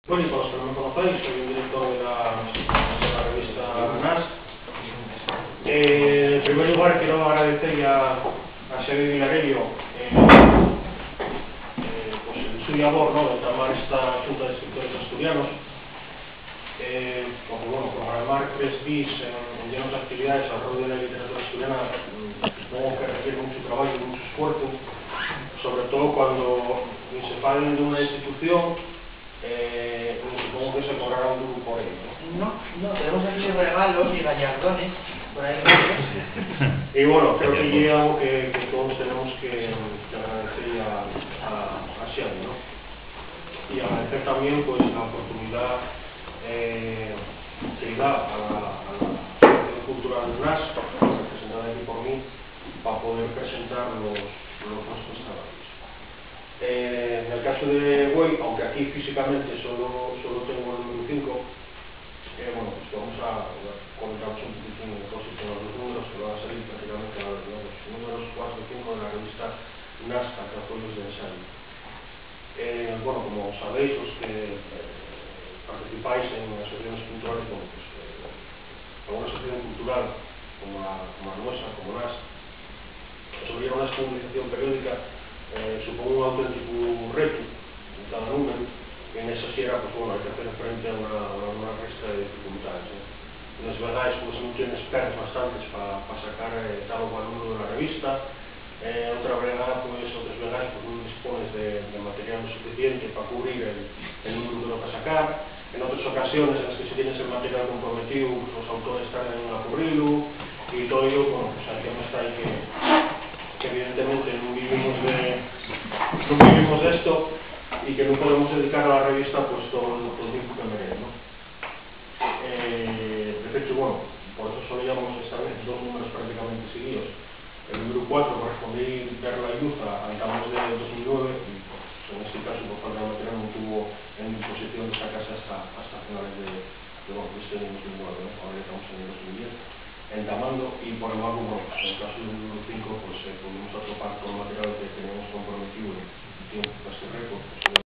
Bueno, y para los que no me conocéis, soy el director de la revista NAS. En primer lugar, quiero agradecer a Xavier Vilarello pues, su labor, ¿no?, de llamar esta Junta de Escritores Asturianos. Porque, bueno, programar 3 días en llenos de actividades alrededor de la literatura asturiana, supongo que requiere mucho trabajo y mucho esfuerzo, sobre todo cuando se falen de una institución. Supongo que se cobrará un duro por ello, ¿no? No, tenemos aquí regalos y gallardones por ahí. Y bueno, creo que es algo que todos tenemos que agradecer a Xavi, ¿no? Y agradecer también pues la oportunidad que da a la Asociación Cultural de NAS, representada aquí por mí, para poder presentar los nuestros trabajos. En el caso de Güell, aunque aquí físicamente solo tengo el número 5, bueno, pues vamos a comentaros un poquitín de cosas con los números que van a salir prácticamente los números 4 y 5 de la revista NAS Atrapollos de Ensayo. Bueno, como sabéis, los que participáis en asociaciones culturales, bueno, pues alguna asociación cultural como la nuestra, como NAS, sobre una publicación periódica, supone un auténtico reto en cada número, y en esa sierra, pues bueno, hay que hacer frente a una resta de dificultades, ¿no? Las verdades, pues no tienes perros bastantes para sacar tal o cual número de la revista. Otra verdad, pues otras verdades, pues no dispones de material suficiente para cubrir el número que vas a sacar. En otras ocasiones en las que si tienes el material comprometido, pues los autores tardan en cubrirlo, y todo ello, bueno, pues aquí está ahí que evidentemente no vivimos de esto, y que no podemos dedicar a la revista pues todo el tiempo que merece, ¿no? De hecho, bueno, por eso solíamos esta vez 2 números prácticamente seguidos. El número 4 correspondía Perla y Luz a mitad de 2009, y pues, en este caso por falta de material no tuvo en disposición de sacarse hasta finales de este año 2009, ¿no? Ahora ya estamos en el 2010 entamando, y por embargo, bueno, en el caso del número 5 pues pudimos atopar todo el material que teníamos comprometido en tiempo casi récord.